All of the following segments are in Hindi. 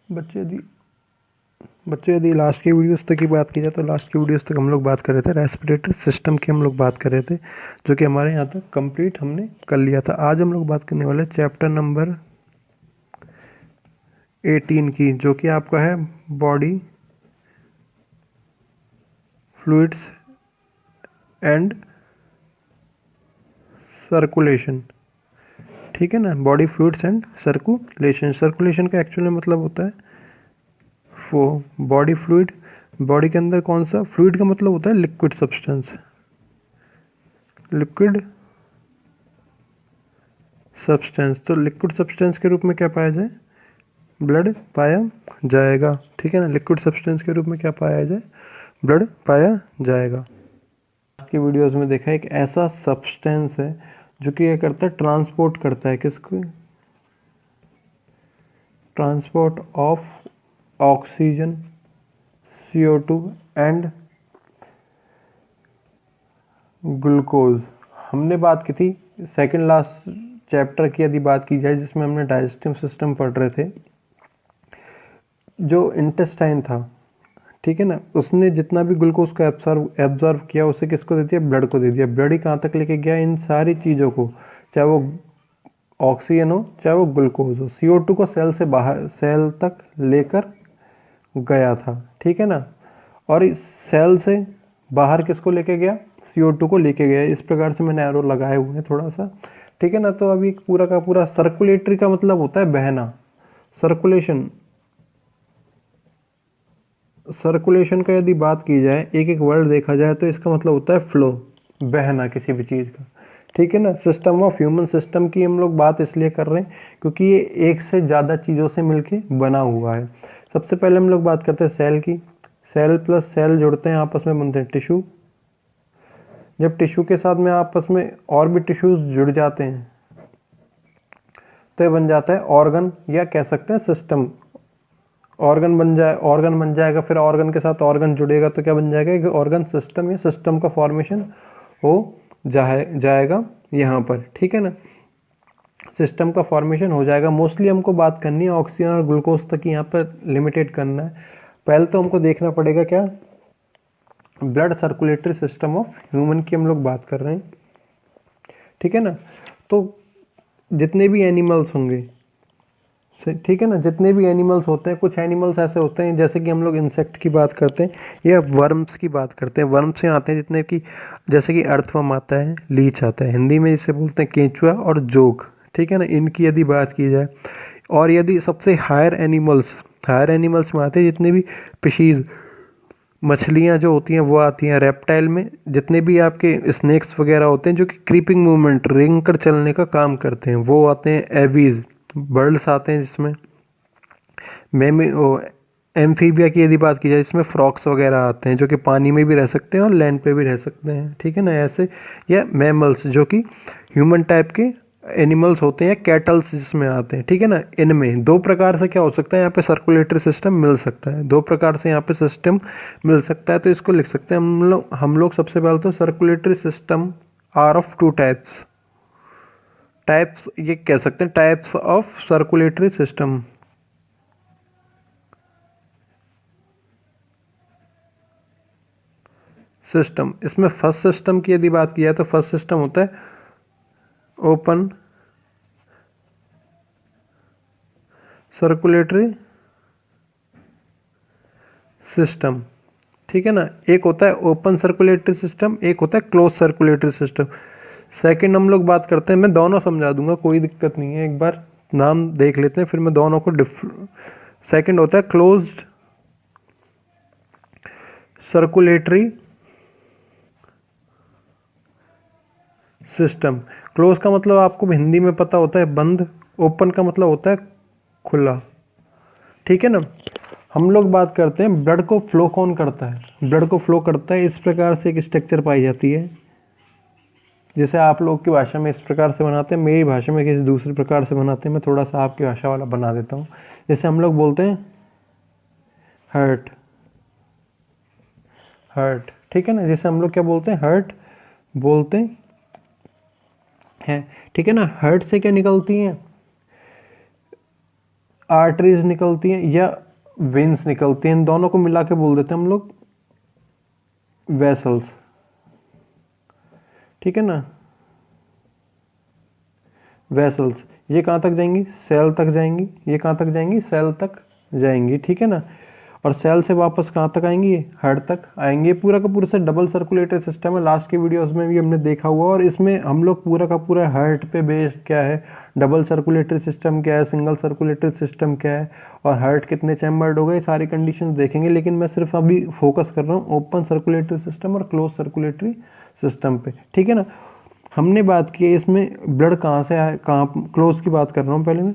बच्चे यदि लास्ट की वीडियोस तक की बात की जाए तो लास्ट की वीडियोस तक हम लोग बात कर रहे थे रेस्पिरेटरी सिस्टम की, हम लोग बात कर रहे थे, जो कि हमारे यहाँ तक कंप्लीट हमने कर लिया था। आज हम लोग बात करने वाले चैप्टर नंबर 18 की, जो कि आपका है बॉडी फ्लूइड्स एंड सर्कुलेशन। ठीक है ना, body fluids and circulation. Circulation का एक्चुअली मतलब होता है वो बॉडी फ्लूइड, बॉडी के अंदर कौन सा फ्लूइड का मतलब होता है लिक्विड सब्सटेंस, लिक्विड सब्सटेंस। तो लिक्विड सब्सटेंस के रूप में क्या पाया जाए, ब्लड पाया जाएगा। ठीक है ना, लिक्विड सब्सटेंस के रूप में क्या पाया जाए, ब्लड पाया जाएगा। आज की वीडियोस में देखा एक ऐसा सब्सटेंस है जो कि क्या करता है, ट्रांसपोर्ट करता है किसको, transport of oxygen, CO2 and glucose. हमने बात की थी सेकंड लास्ट चैप्टर की यदि बात की जाए, जिसमें हमने डाइजेस्टिव सिस्टम पढ़ रहे थे, जो इंटेस्टाइन था, ठीक है ना, उसने जितना भी ग्लूकोज को एब्जॉर्व किया उसे किसको दे दिया, ब्लड को दे दिया। ब्लड ही कहाँ तक लेके गया, इन सारी चीज़ों को, चाहे वो ऑक्सीजन हो चाहे वो ग्लूकोज हो। CO2 को सेल से बाहर, सेल तक लेकर गया था। ठीक है ना, और इस सेल से बाहर किसको लेके गया, CO2 को लेके गया। इस प्रकार से मैंने एरो लगाए हुए हैं थोड़ा सा। ठीक है ना, तो अभी पूरा का पूरा सर्कुलेटरी का मतलब होता है बहना, सर्कुलेशन। सर्कुलेशन का यदि बात की जाए, एक एक वर्ड देखा जाए तो इसका मतलब होता है फ्लो, बहना किसी भी चीज़ का। ठीक है ना, सिस्टम ऑफ ह्यूमन सिस्टम की हम लोग बात इसलिए कर रहे हैं क्योंकि ये एक से ज़्यादा चीज़ों से मिलके बना हुआ है। सबसे पहले हम लोग बात करते हैं सेल की। सेल प्लस सेल जुड़ते हैं, आपस में बनते हैं टिश्यू। जब टिश्यू के साथ में आपस में और भी टिश्यूज जुड़ जाते हैं तो ये बन जाता है ऑर्गन, या कह सकते हैं सिस्टम। ऑर्गन बन जाएगा, फिर ऑर्गन के साथ ऑर्गन जुड़ेगा तो क्या बन जाएगा, एक ऑर्गन सिस्टम, या सिस्टम का फॉर्मेशन हो जाएगा यहाँ पर। ठीक है ना, सिस्टम का फॉर्मेशन हो जाएगा। मोस्टली हमको बात करनी है ऑक्सीजन और ग्लूकोज तक, यहाँ पर लिमिटेड करना है। पहले तो हमको देखना पड़ेगा क्या, blood circulatory system of human की हम लोग बात कर रहे हैं। ठीक है ना, तो जितने भी एनिमल्स होंगे, ठीक है ना, जितने भी एनिमल्स होते हैं, कुछ एनिमल्स ऐसे होते हैं जैसे कि हम लोग इंसेक्ट की बात करते हैं या वर्म्स की बात करते हैं। वर्म्स से आते हैं जितने कि, जैसे कि अर्थवर्म आता है, लीच आता है, हिंदी में जिसे बोलते हैं केंचुआ और जोग। ठीक है ना, इनकी यदि बात की जाए, और यदि सबसे हायर एनिमल्स में आते हैं जितने भी फिशीज़, मछलियाँ जो होती हैं वो आती हैं। रेप्टाइल में जितने भी आपके स्नेक्स वगैरह होते हैं जो कि क्रीपिंग मूवमेंट, रेंग कर चलने का काम करते हैं, वो आते हैं। एवीज, बर्ड्स आते हैं जिसमें एम्फीबिया की यदि बात की जाए, इसमें फ्रॉक्स वगैरह आते हैं जो कि पानी में भी रह सकते हैं और लैंड पे भी रह सकते हैं। ठीक है ना, ऐसे, या मैमल्स जो कि ह्यूमन टाइप के एनिमल्स होते हैं, कैटल्स जिसमें आते हैं। ठीक है ना, इनमें दो प्रकार से क्या हो सकता है, यहाँ पे सर्कुलेटरी सिस्टम मिल सकता है, दो प्रकार से यहाँ पे सिस्टम मिल सकता है। तो इसको लिख सकते हैं हम लोग सबसे पहले तो circulatory system are of two types ये कह सकते हैं, टाइप्स ऑफ सर्कुलेटरी सिस्टम। इसमें फर्स्ट सिस्टम की यदि बात की जाए तो फर्स्ट सिस्टम होता है ओपन सर्कुलेटरी सिस्टम। ठीक है ना, एक होता है ओपन सर्कुलेटरी सिस्टम, एक होता है क्लोज सर्कुलेटरी सिस्टम। सेकंड हम लोग बात करते हैं, मैं दोनों समझा दूंगा, कोई दिक्कत नहीं है, एक बार नाम देख लेते हैं फिर मैं दोनों को सेकंड होता है क्लोज्ड सर्कुलेटरी सिस्टम। क्लोज का मतलब आपको हिंदी में पता होता है बंद, ओपन का मतलब होता है खुला। ठीक है ना, हम लोग बात करते हैं ब्लड को फ्लो कौन करता है। ब्लड को फ्लो करता है, इस प्रकार से एक स्ट्रक्चर पाई जाती है, जैसे आप लोग की भाषा में इस प्रकार से बनाते हैं, मेरी भाषा में किसी दूसरे प्रकार से बनाते हैं। मैं थोड़ा सा आपकी भाषा वाला बना देता हूँ। जैसे हम लोग बोलते हैं हर्ट, हर्ट। ठीक है ना, जैसे हम लोग क्या बोलते हैं, हर्ट बोलते हैं। ठीक है ना, हर्ट से क्या निकलती हैं, आर्टरीज निकलती हैं या वेन्स निकलती हैं, इन दोनों को मिला के बोल देते हैं हम लोग वेसल्स, ठीक है ना। वेसल्स ये कहाँ तक जाएंगी, सेल तक जाएंगी, ये कहाँ तक जाएंगी, सेल तक जाएंगी, ठीक है ना। और सेल से वापस कहाँ तक आएंगी, हार्ट तक आएंगे। पूरा का पूरा से डबल सर्कुलेटरी सिस्टम है, लास्ट के वीडियोस में भी हमने देखा हुआ। और इसमें हम लोग पूरा का पूरा हार्ट पे बेस्ड क्या है, डबल सर्कुलेटरी सिस्टम क्या है, सिंगल सर्कुलेटरी सिस्टम क्या है, और हार्ट कितने चैम्बर्ड हो गए, सारी कंडीशन देखेंगे। लेकिन मैं सिर्फ अभी फोकस कर रहा हूँ ओपन सर्कुलेटरी सिस्टम और क्लोज सर्कुलेटरी सिस्टम पे, ठीक है ना। हमने बात की है इसमें ब्लड कहाँ से आए, कहाँ, क्लोज की बात कर रहा हूँ पहले मैं।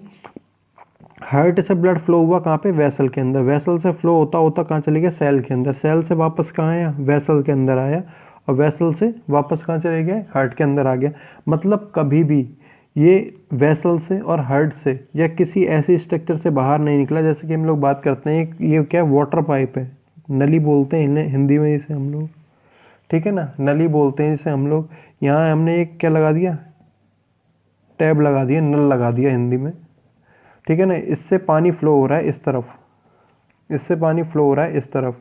हार्ट से ब्लड फ्लो हुआ कहाँ पे, वेसल के अंदर, वेसल से फ्लो होता होता कहाँ चले गया, सेल के अंदर, सेल से वापस कहाँ आया, वेसल के अंदर आया, और वेसल से वापस कहाँ चले गए, हार्ट के अंदर आ गया। मतलब कभी भी ये वेसल से और हार्ट से या किसी ऐसे स्ट्रक्चर से बाहर नहीं निकला। जैसे कि हम लोग बात करते हैं ये क्या वाटर पाइप है, नली बोलते हैं इन्हें हिंदी में इसे हम लोग, ठीक है ना, नली बोलते हैं इसे हम लोग। यहाँ हमने एक क्या लगा दिया, टैब लगा दिया, नल लगा दिया हिंदी में, ठीक है ना। इससे पानी फ्लो हो रहा है इस तरफ, इससे पानी फ्लो हो रहा है इस तरफ।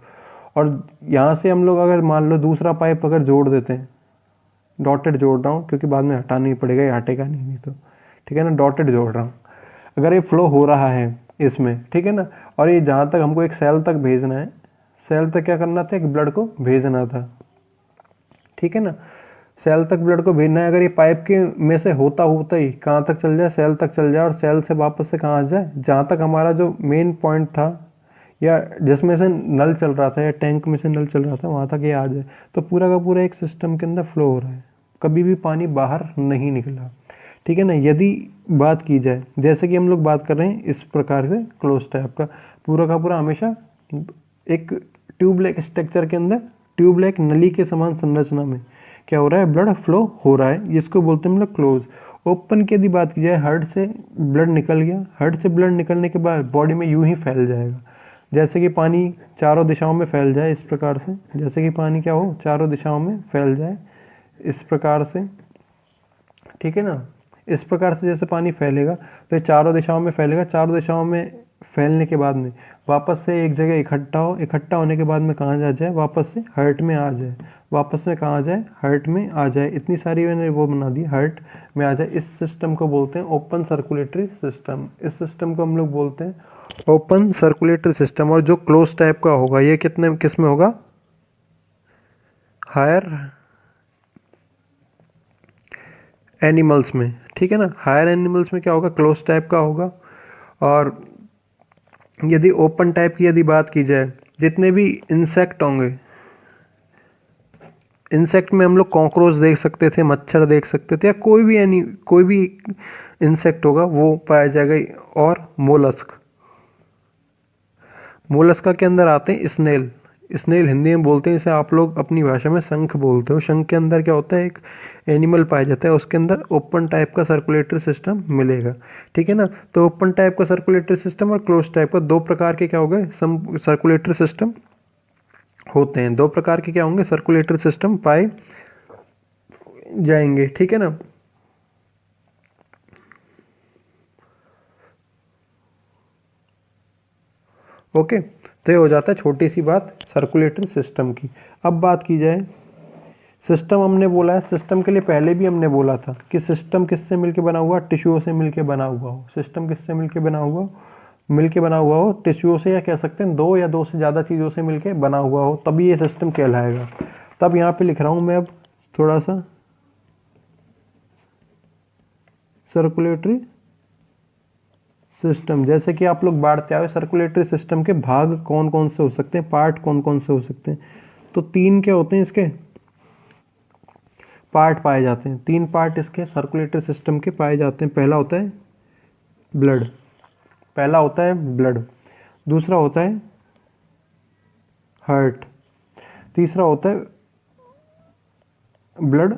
और यहाँ से हम लोग अगर मान लो दूसरा पाइप अगर जोड़ देते हैं, डॉटेड जोड़ रहा हूँ क्योंकि बाद में हटाना ही पड़ेगा, ये हटेगा नहीं तो, ठीक है ना, डॉटेड जोड़ रहा हूँ। अगर ये फ्लो हो रहा है इसमें, ठीक है ना, और ये जहाँ तक हमको एक सेल तक भेजना है, सेल तक क्या करना था, एक ब्लड को भेजना था, ठीक है ना, सेल तक ब्लड को भेजना है। अगर ये पाइप के में से होता होता ही कहाँ तक चल जाए, सेल तक चल जाए, और सेल से वापस से कहाँ आ जाए, जहाँ तक हमारा जो मेन पॉइंट था या जिसमें से नल चल रहा था या टैंक में से नल चल रहा था, वहाँ तक ये आ जाए, तो पूरा का पूरा एक सिस्टम के अंदर फ्लो हो रहा है, कभी भी पानी बाहर नहीं निकला, ठीक है ना। यदि बात की जाए, जैसे कि हम लोग बात कर रहे हैं इस प्रकार से क्लोज टाइप का, पूरा का पूरा हमेशा एक ट्यूबलाइक स्ट्रक्चर के अंदर, ट्यूबलाइक नली के समान संरचना में क्या हो रहा है, ब्लड फ्लो हो रहा है, जिसको बोलते हैं हम लोग क्लोज। ओपन की यदि बात की जाए, हार्ट से ब्लड निकल गया, हार्ट से ब्लड निकलने के बाद बॉडी में यूं ही फैल जाएगा, जैसे कि पानी चारों दिशाओं में फैल जाए, इस प्रकार से, जैसे कि पानी क्या हो, चारों दिशाओं में फैल जाए, इस प्रकार से, ठीक है ना। इस प्रकार से जैसे पानी फैलेगा तो ये चारों दिशाओं में फैलेगा, चारों दिशाओं में फैलने के बाद में वापस से एक जगह इकट्ठा हो, इकट्ठा होने के बाद में कहाँ जा जाए, वापस से हार्ट में आ जाए, वापस में कहाँ आ जाए, हार्ट में आ जाए। इतनी सारी मैंने वो बना दी, हार्ट में आ जाए। इस सिस्टम को बोलते हैं ओपन सर्कुलेटरी सिस्टम, इस सिस्टम को हम लोग बोलते हैं ओपन सर्कुलेटरी सिस्टम। और जो क्लोज टाइप का होगा ये कितने किस में होगा, हायर एनिमल्स में, ठीक है ना, हायर एनिमल्स में क्या होगा, क्लोज टाइप का होगा। और यदि ओपन टाइप की यदि बात की जाए, जितने भी इंसेक्ट होंगे, इंसेक्ट में हम लोग कॉकरोच देख सकते थे, मच्छर देख सकते थे, या कोई भी इंसेक्ट होगा वो पाया जाएगा। और मोलस्क, मोलस्का के अंदर आते हैं स्नेल, स्नेल हिंदी में बोलते हैं इसे, आप लोग अपनी भाषा में शंख बोलते हो। शंख के अंदर क्या होता है, एक एनिमल पाया जाता है, उसके अंदर ओपन टाइप का सर्कुलेटरी सिस्टम मिलेगा, ठीक है ना। तो ओपन टाइप का सर्कुलेटरी सिस्टम और क्लोज टाइप का दो प्रकार के क्या हो गए, सर्कुलेटरी सिस्टम होते हैं, दो प्रकार के क्या होंगे, सर्कुलेटरी सिस्टम पाए जाएंगे, ठीक है ना। ओके, तो ये हो जाता है छोटी सी बात सर्कुलेटरी सिस्टम की। अब बात की जाए, सिस्टम हमने बोला है, सिस्टम के लिए पहले भी हमने बोला था कि सिस्टम किससे मिलके बना हुआ, टिश्यूओं से मिलके बना हुआ हो। सिस्टम किससे मिलके बना हुआ, मिलके बना हुआ हो, टिश्यूओं से, या कह सकते हैं दो या दो से ज़्यादा चीज़ों से मिलके बना हुआ हो, तभी ये सिस्टम कहलाएगा। तब यहाँ पे लिख रहा हूँ मैं अब थोड़ा सा सर्कुलेटरी सिस्टम। जैसे कि आप लोग बांटते आए सर्कुलेटरी सिस्टम के भाग कौन कौन से हो सकते हैं, पार्ट कौन कौन से हो सकते हैं, तो तीन क्या होते हैं इसके पार्ट पाए जाते हैं, तीन पार्ट इसके सर्कुलेटरी सिस्टम के पाए जाते हैं। पहला होता है ब्लड, पहला होता है ब्लड, दूसरा होता है हार्ट, तीसरा होता है ब्लड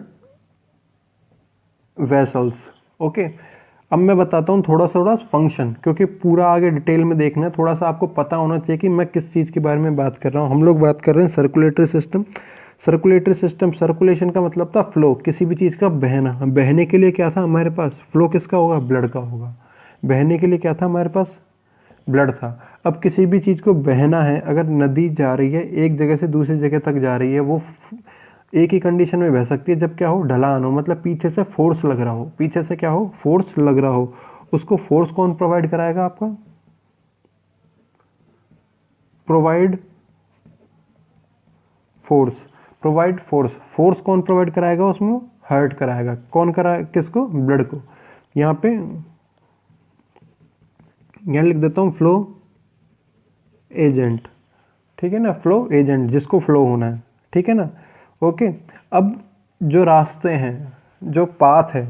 वेसल्स। ओके, अब मैं बताता हूँ थोड़ा थोड़ा फंक्शन, क्योंकि पूरा आगे डिटेल में देखना है, थोड़ा सा आपको पता होना चाहिए कि मैं किस चीज़ के बारे में बात कर रहा हूँ। हम लोग बात कर रहे हैं circulatory system. Circulatory system, circulation का मतलब था फ्लो, किसी भी चीज़ का बहना। बहने के लिए क्या था हमारे पास, फ्लो किसका होगा, ब्लड का होगा। बहने के लिए क्या था हमारे पास, ब्लड था। अब किसी भी चीज़ को बहना है, अगर नदी जा रही है एक जगह से दूसरी जगह तक जा रही है, वो एक ही कंडीशन में बह सकती है जब क्या हो, ढलान हो, मतलब पीछे से फोर्स लग रहा हो, पीछे से क्या हो, फोर्स लग रहा हो। उसको फोर्स कौन प्रोवाइड कराएगा आपका, provide force, provide force, force कौन प्रोवाइड कराएगा उसमें, हर्ट कराएगा, कौन करा, किसको, ब्लड को। यहाँ पे यहाँ लिख देता हूँ फ्लो एजेंट, ठीक है ना, फ्लो एजेंट, जिसको फ्लो होना है, ठीक है ना, ओके। अब जो रास्ते हैं, जो पाथ है,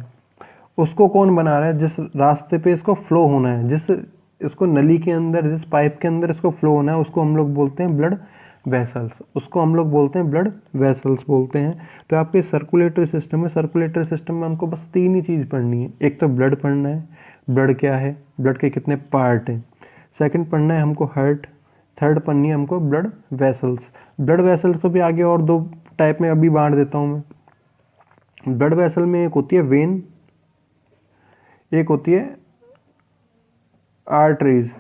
उसको कौन बना रहा है, जिस रास्ते पे इसको फ्लो होना है, जिस इसको नली के अंदर, जिस पाइप के अंदर इसको फ्लो होना है, उसको हम लोग बोलते हैं ब्लड वेसल्स, उसको हम लोग बोलते हैं ब्लड वेसल्स बोलते हैं। तो आपके सर्कुलेटरी सिस्टम है, सर्कुलेटरी सिस्टम में हमको बस तीन ही चीज़ पढ़नी है, एक तो ब्लड पढ़ना है, ब्लड क्या है, ब्लड के कितने पार्ट हैं, सेकंड पढ़ना है हमको हार्ट, थर्ड पढ़नी है हमको ब्लड वेसल्स। ब्लड वेसल्स को भी आगे और दो टाइप में अभी बांट देता हूँ मैं। ब्लड वेसल में एक होती है वेन, एक होती है आर्टरीज,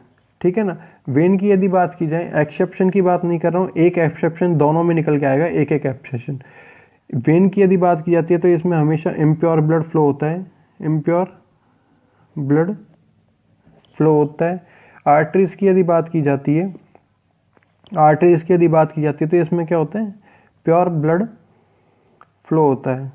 ठीक है ना। वेन की यदि बात की जाए, एक्सेप्शन की बात नहीं कर रहा हूँ, एक एक्सेप्शन दोनों में निकल के आएगा, एक एक एक्सेप्शन। वेन की यदि बात की जाती है तो इसमें हमेशा इम्प्योर ब्लड फ्लो होता है, इम्प्योर ब्लड फ्लो होता है। आर्टरीज की यदि बात की जाती है, आर्टरीज की यदि बात की जाती है तो इसमें क्या होता है, प्योर ब्लड फ्लो होता है,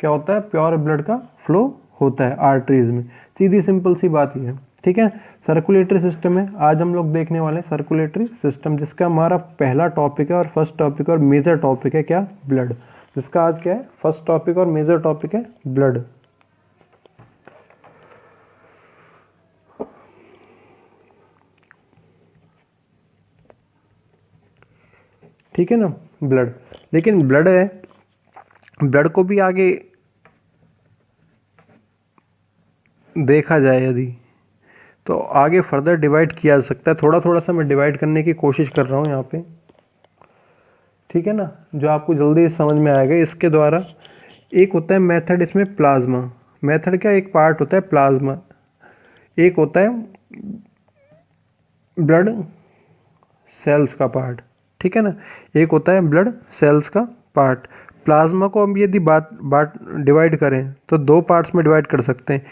क्या होता है, प्योर ब्लड का फ्लो होता है आर्टरीज में। सीधी सिंपल सी बात ये है, ठीक है। सर्कुलेटरी सिस्टम है, आज हम लोग देखने वाले हैं सर्कुलेटरी सिस्टम, जिसका हमारा पहला टॉपिक है और फर्स्ट टॉपिक और मेजर टॉपिक है क्या, ब्लड, जिसका आज क्या है, फर्स्ट टॉपिक और मेजर टॉपिक है ब्लड। ठीक है ना, ब्लड। लेकिन ब्लड है, ब्लड को भी आगे देखा जाए यदि, तो आगे फर्दर डिवाइड किया जा सकता है, थोड़ा थोड़ा सा मैं डिवाइड करने की कोशिश कर रहा हूँ यहाँ पे, ठीक है ना, जो आपको जल्दी समझ में आएगा इसके द्वारा। एक होता है मेथड, इसमें प्लाज्मा, मेथड क्या, एक पार्ट होता है प्लाज्मा, एक होता है ब्लड सेल्स का पार्ट, ठीक है ना, एक होता है ब्लड सेल्स का पार्ट। प्लाज्मा को हम यदि बात डिवाइड करें तो दो पार्ट्स में डिवाइड कर सकते हैं।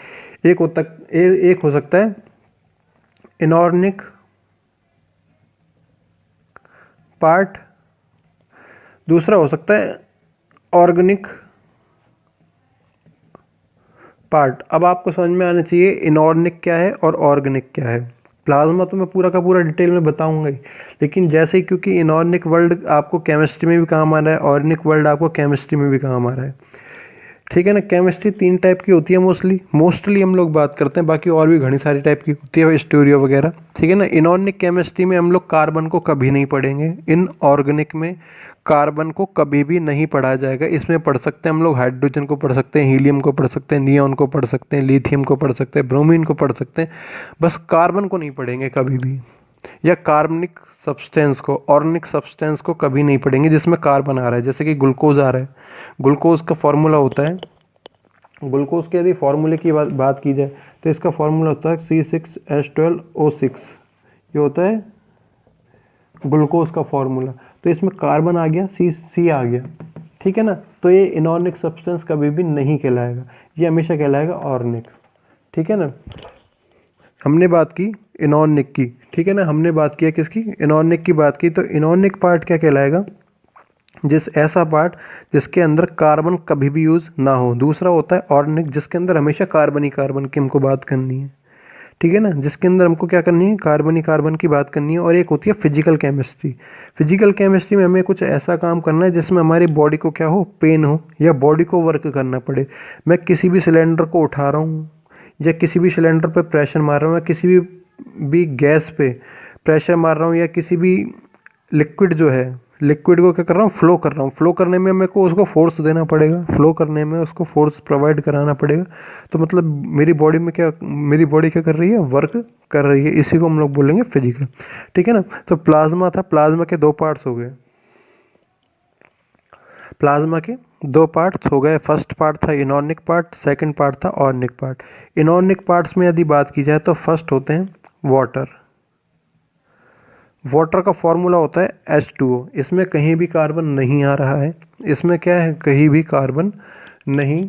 एक हो सकता है इनऑर्गेनिक पार्ट, दूसरा हो सकता है ऑर्गेनिक पार्ट। अब आपको समझ में आना चाहिए इनऑर्गेनिक क्या है और ऑर्गेनिक क्या है। प्लाज्मा तो मैं पूरा का पूरा डिटेल में बताऊंगा ही, लेकिन जैसे ही, क्योंकि इनऑर्गेनिक वर्ल्ड आपको केमिस्ट्री में भी काम आ रहा है, ऑर्गेनिक वर्ल्ड आपको केमिस्ट्री में भी काम आ रहा है, ठीक है ना। केमिस्ट्री तीन टाइप की होती है मोस्टली हम लोग बात करते हैं, बाकी और भी घनी सारी टाइप की होती है, स्टोरियो वगैरह, ठीक है ना। इनऑर्गेनिक केमिस्ट्री में हम लोग कार्बन को कभी नहीं पढ़ेंगे, इनऑर्गेनिक में कार्बन को कभी भी नहीं पढ़ा जाएगा। इसमें पढ़ सकते हैं हम लोग हाइड्रोजन को पढ़ सकते हैं, हीलियम को पढ़ सकते हैं, नियॉन को पढ़ सकते हैं, लिथियम को पढ़ सकते हैं, ब्रोमीन को पढ़ सकते हैं, बस कार्बन को नहीं पढ़ेंगे कभी भी, या कार्बनिक सब्सटेंस को, ऑर्गेनिक सब्सटेंस को कभी नहीं पढ़ेंगे जिसमें कार्बन आ रहा है। जैसे कि ग्लूकोज आ रहा है, ग्लूकोज का फॉर्मूला होता है, ग्लूकोज के यदि फॉर्मूले की बात की जाए तो इसका फॉर्मूला होता है C6H12O6, ये होता है ग्लूकोज का फॉर्मूला। तो इसमें कार्बन आ गया, सी आ गया, ठीक है ना। तो ये इनऑर्गेनिक सब्सटेंस कभी भी नहीं कहलाएगा, ये हमेशा कहलाएगा ऑर्गेनिक, ठीक है ना। हमने बात की इनऑर्गेनिक की, ठीक है ना, हमने बात किया किसकी, इनऑर्गेनिक की बात की। तो इनऑर्गेनिक पार्ट क्या कहलाएगा, ऐसा पार्ट जिसके अंदर कार्बन कभी भी यूज़ ना हो। दूसरा होता है ऑर्गेनिक, जिसके अंदर हमेशा कार्बन ही कार्बन की हमको बात करनी है, ठीक है ना, जिसके अंदर हमको क्या करनी है, कार्बन ही कार्बन की बात करनी है। और एक होती है फिजिकल केमिस्ट्री, फिजिकल केमिस्ट्री में हमें कुछ ऐसा काम करना है जिसमें हमारी बॉडी को क्या हो, पेन हो, या बॉडी को वर्क करना पड़े। मैं किसी भी सिलेंडर को उठा रहा हूँ, या किसी भी सिलेंडर पर प्रेशर मार रहा हूँ, या किसी भी गैस पे प्रेशर मार रहा हूँ, या किसी भी लिक्विड जो है, लिक्विड को क्या कर रहा हूँ, फ्लो कर रहा हूँ, फ्लो करने में मेरे को उसको फोर्स देना पड़ेगा, फ्लो करने में उसको फोर्स प्रोवाइड कराना पड़ेगा। तो मतलब मेरी बॉडी में क्या, मेरी बॉडी क्या कर रही है, वर्क कर रही है, इसी को हम लोग बोलेंगे फिजिकल, ठीक है ना। तो प्लाज्मा था, प्लाज्मा के दो पार्ट्स हो गए, प्लाज्मा के दो पार्ट्स हो गए। फर्स्ट पार्ट था इनऑर्गेनिक पार्ट, सेकंड पार्ट था ऑर्गेनिक पार्ट। इनऑर्गेनिक पार्ट्स में यदि बात की जाए तो फर्स्ट होते हैं वाटर। वाटर का फॉर्मूला होता है H2O। इसमें कहीं भी कार्बन नहीं आ रहा है, इसमें क्या है, कहीं भी कार्बन नहीं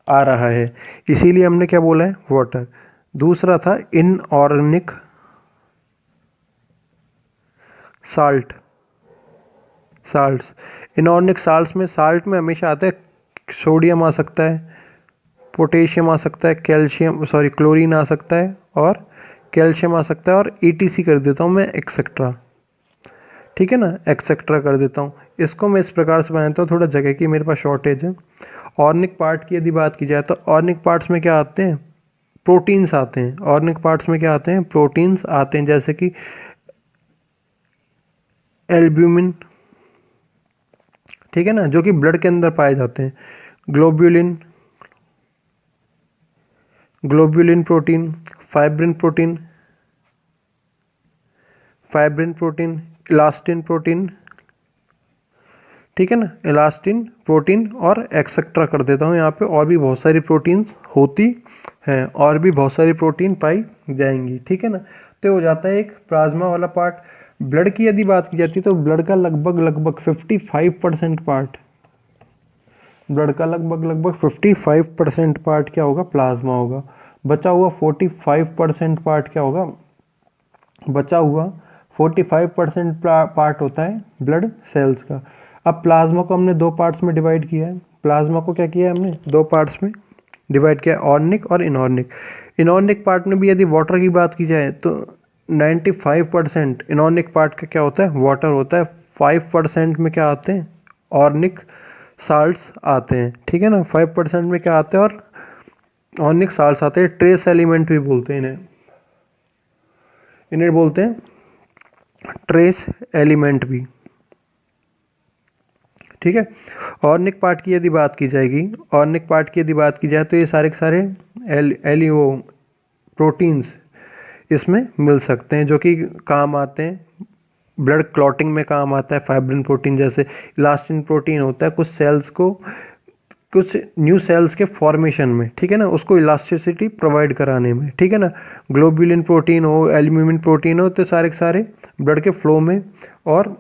आ रहा है, इसीलिए हमने क्या बोला है, वाटर। दूसरा था inorganic salt, salts. Inorganic salts में, साल्ट में हमेशा आता है सोडियम आ सकता है, पोटेशियम आ सकता है, कैल्शियम सॉरी क्लोरीन आ सकता है और कैल्शियम आ सकता है, और ETC कर देता हूँ मैं, एक्सेट्रा। ठीक है ना, एक्सेट्रा कर देता हूँ। इसको मैं इस प्रकार से बनाता हूँ, थोड़ा जगह की मेरे पास शॉर्टेज है। ऑर्गेनिक पार्ट की यदि बात की जाए तो ऑर्गेनिक पार्ट्स में क्या आते हैं, प्रोटीन्स आते हैं। ऑर्गेनिक पार्ट्स में क्या आते हैं, प्रोटीन्स आते हैं, जैसे कि एल्ब्यूमिन, ठीक है ना, जो कि ब्लड के अंदर पाए जाते हैं। Globulin, globulin protein, fibrin protein, fibrin protein, elastin protein, ठीक है ना, इलास्टिन प्रोटीन, और एक्सेट्रा कर देता हूँ यहाँ पे। और भी बहुत सारी प्रोटीन्स होती हैं, और भी बहुत सारी प्रोटीन पाई जाएंगी, ठीक है ना। तो हो जाता है एक प्लाज्मा वाला पार्ट। ब्लड की यदि बात की जाती है तो ब्लड का लगभग 55% पार्ट, ब्लड का लगभग 55% पार्ट क्या होगा, प्लाज्मा होगा। बचा हुआ 45% पार्ट क्या होगा, बचा हुआ 45% पार्ट होता है ब्लड सेल्स का। अब प्लाज्मा को हमने दो पार्ट्स में डिवाइड किया है। प्लाज्मा को क्या किया है हमने, दो पार्ट्स में डिवाइड किया है, ऑर्गेनिक और इनऑर्गेनिक। इनऑर्गेनिक पार्ट में भी यदि वाटर की बात की जाए तो 95% इनऑर्गेनिक पार्ट का क्या होता है, वाटर होता है। 5% में क्या आते हैं, ऑर्गेनिक साल्ट्स आते हैं, ठीक है ना। 5% में क्या आते हैं, और ऑर्गेनिक साल्ट्स आते हैं। ट्रेस एलिमेंट भी बोलते हैं इन्हें, इन्हें बोलते हैं ट्रेस एलिमेंट भी, ठीक है। ऑर्गेनिक पार्ट की यदि बात की जाएगी, ऑर्गेनिक पार्ट की यदि बात की जाए तो ये सारे के सारे एलियो प्रोटीन्स इसमें मिल सकते हैं, जो कि काम आते हैं, ब्लड क्लॉटिंग में काम आता है। फाइब्रिन प्रोटीन जैसे इलास्टिन प्रोटीन होता है कुछ सेल्स को, कुछ न्यू सेल्स के फॉर्मेशन में, ठीक है ना, उसको इलास्टिसिटी प्रोवाइड कराने में, ठीक है ना। ग्लोब्यूलिन प्रोटीन हो, एल्ब्यूमिन प्रोटीन हो, तो सारे के सारे ब्लड के फ्लो में और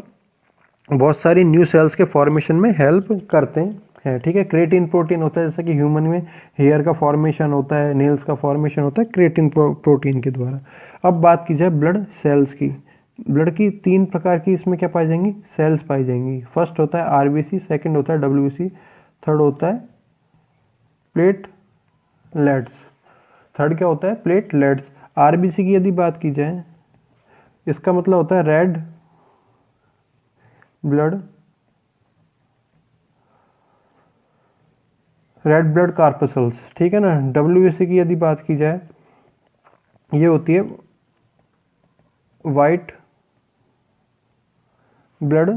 बहुत सारी न्यू सेल्स के फॉर्मेशन में हेल्प करते हैं, ठीक है। क्रिएटिन प्रोटीन होता है, जैसे कि ह्यूमन में हेयर का फॉर्मेशन होता है, नेल्स का फॉर्मेशन होता है क्रिएटिन प्रोटीन के द्वारा। अब बात की जाए ब्लड सेल्स की, ब्लड की 3 प्रकार की इसमें क्या पाई जाएंगी, सेल्स पाई जाएंगी। फर्स्ट होता है RBC, सेकंड होता है WBC, थर्ड होता है प्लेटलेट्स। थर्ड क्या होता है, प्लेटलेट्स। RBC की यदि बात की जाए, इसका मतलब होता है red blood, red blood corpuscles, ठीक है ना। WBC की यदि बात की जाए, ये होती है वाइट ब्लड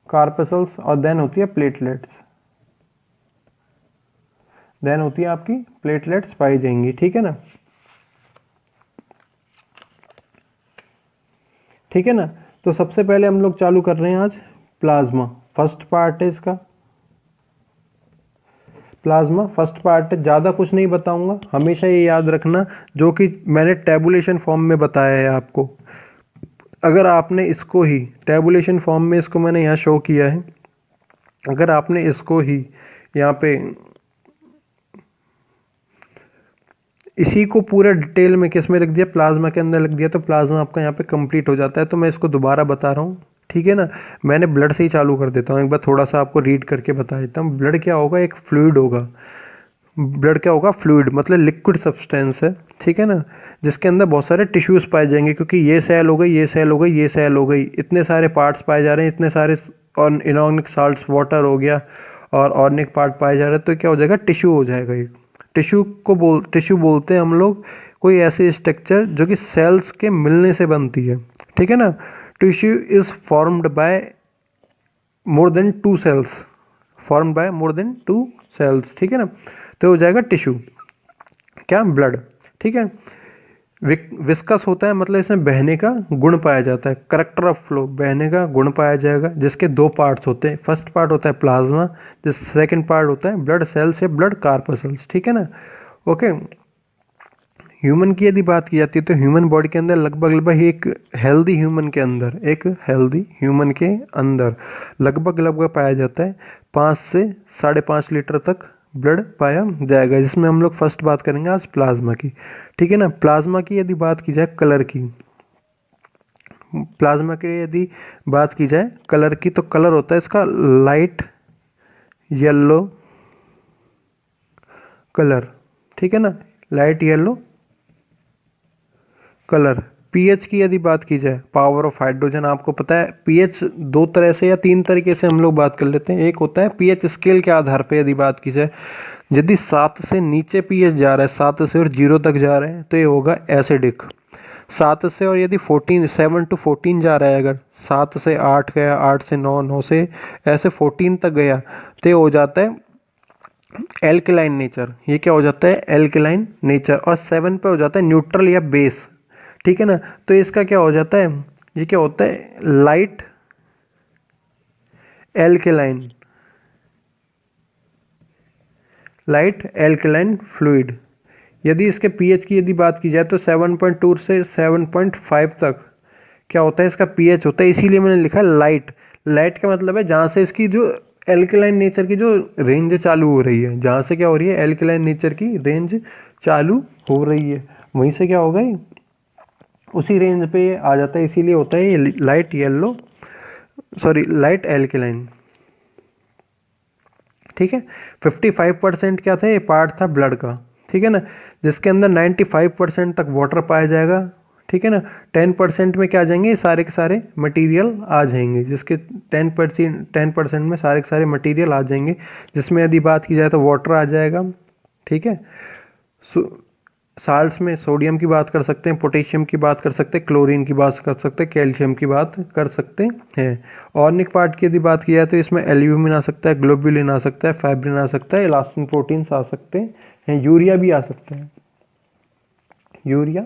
कार्पसल्स, और देन होती है प्लेटलेट्स, देन होती है आपकी प्लेटलेट्स पाई जाएंगी, ठीक है ना, ठीक है ना। तो सबसे पहले हम लोग चालू कर रहे हैं आज प्लाज्मा। फर्स्ट पार्ट है इसका, प्लाज्मा फर्स्ट पार्ट है। ज़्यादा कुछ नहीं बताऊंगा, हमेशा ये याद रखना जो कि मैंने टैबुलेशन फॉर्म में बताया है आपको। अगर आपने इसको ही टैबुलेशन फॉर्म में, इसको मैंने यहाँ शो किया है, अगर आपने इसको ही यहाँ पे इसी को पूरा डिटेल में किस में लिख दिया, प्लाज्मा के अंदर लिख दिया, तो प्लाज्मा आपका यहाँ पे कंप्लीट हो जाता है। तो मैं इसको दोबारा बता रहा हूँ, ठीक है ना। मैंने ब्लड से ही चालू कर देता हूँ, एक बार थोड़ा सा आपको रीड करके बता देता हूँ। ब्लड क्या होगा, एक फ्लूइड होगा। ब्लड क्या होगा, फ्लूइड मतलब लिक्विड सब्सटेंस है, ठीक है ना, जिसके अंदर बहुत सारे टिश्यूज़ पाए जाएंगे, क्योंकि ये सेल हो गई, ये सेल हो गई, ये सेल हो गई, इतने सारे पार्ट्स पाए जा रहे हैं, इतने सारे और इनऑर्गेनिक साल्ट्स, वाटर हो गया और ऑर्गेनिक पार्ट पाए जा रहे हैं, तो क्या हो जाएगा, टिश्यू हो जाएगा। एक टिश्यू बोलते हैं हम लोग कोई ऐसी स्ट्रक्चर जो कि सेल्स के मिलने से बनती है, ठीक है ना। Tissue is formed by more than 2 cells, formed by more than 2 cells, ठीक है ना। तो हो जाएगा टिश्यू, क्या, ब्लड, ठीक है। विस्कस होता है, मतलब इसमें बहने का गुण पाया जाता है। करेक्टर ऑफ फ्लो, बहने का गुण पाया जाएगा, जिसके 2 पार्ट्स होते हैं। फर्स्ट पार्ट होता है प्लाज्मा, जिस सेकंड पार्ट होता है ब्लड सेल्स या ब्लड कार्पसल्स, ठीक है ना। ओके। ह्यूमन की यदि बात की जाती है तो ह्यूमन बॉडी के अंदर लगभग एक हेल्दी ह्यूमन के अंदर लगभग पाया जाता है 5 से 5.5 लीटर तक ब्लड पाया जाएगा, जिसमें हम लोग फर्स्ट बात करेंगे आज प्लाज्मा की। ठीक है ना। प्लाज्मा की यदि बात की जाए कलर की, प्लाज्मा की यदि बात की जाए कलर की, तो कलर होता है इसका लाइट येलो कलर। ठीक है ना, लाइट येलो कलर। पीएच की यदि बात की जाए, पावर ऑफ हाइड्रोजन, आपको पता है पीएच 2 तरह से या 3 तरीके से हम लोग बात कर लेते हैं। एक होता है पीएच स्केल के आधार पे यदि बात की जाए, यदि 7 से नीचे पीएच जा रहा है, 7 से और 0 तक जा रहे हैं तो ये होगा एसिडिक। 7 से और यदि 7 to 14 जा रहा है, अगर 7 से 8 गया, 8 से 9, 9 से ऐसे 14 तक गया तो ये हो जाता है एल्कलाइन नेचर। ये क्या हो जाता है, एल्कलाइन नेचर। और 7 पे हो जाता है न्यूट्रल या बेस। ठीक है ना। तो इसका क्या हो जाता है, ये क्या होता है, light alkaline, light alkaline fluid. यदि इसके पीएच की यदि बात की जाए तो 7.2 से 7.5 तक क्या होता है, इसका पीएच होता है। इसीलिए मैंने लिखा लाइट। लाइट का मतलब है जहाँ से इसकी जो एल्कलाइन नेचर की जो रेंज चालू हो रही है, जहाँ से क्या हो रही है, एल्कलाइन नेचर की रेंज चालू हो रही है, वहीं से क्या होगा, उसी रेंज पे आ जाता है। इसीलिए होता है ये light yellow, sorry light alkaline. ठीक है। 55% क्या था, ये पार्ट था ब्लड का। ठीक है ना, जिसके अंदर 95% तक वाटर पाया जाएगा। ठीक है ना। 10% में क्या आ जाएंगे, सारे के सारे मटेरियल आ जाएंगे, जिसके 10% में सारे के सारे मटेरियल आ जाएंगे, जिसमें यदि बात की जाए तो वाटर आ जाएगा। ठीक है। साल्ट्स में सोडियम की बात कर सकते हैं, पोटेशियम की बात कर सकते हैं, क्लोरीन की बात कर सकते हैं, कैल्शियम की बात कर सकते हैं। ऑर्गेनिक पार्ट की यदि बात की जाए तो इसमें एल्ब्यूमिन आ सकता है, ग्लोब्यूलिन आ सकता है, फाइब्रिन आ सकता है, इलास्टिन प्रोटीन्स आ सकते हैं, यूरिया भी आ सकता है, यूरिया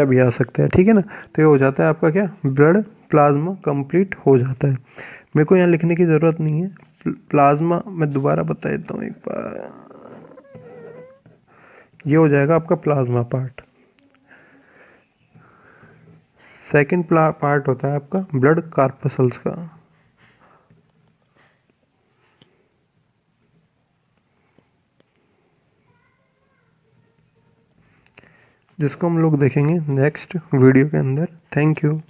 भी आ सकता है। ठीक है ना। तो ये हो जाता है आपका क्या, ब्लड प्लाज्मा कंप्लीट हो जाता है। मेरे को यहाँ लिखने की ज़रूरत नहीं है। प्लाज्मा मैं दोबारा बता देता हूँ एक बार, ये हो जाएगा आपका प्लाज्मा पार्ट। सेकंड पार्ट होता है आपका ब्लड कार्पसल्स का, जिसको हम लोग देखेंगे नेक्स्ट वीडियो के अंदर। Thank you.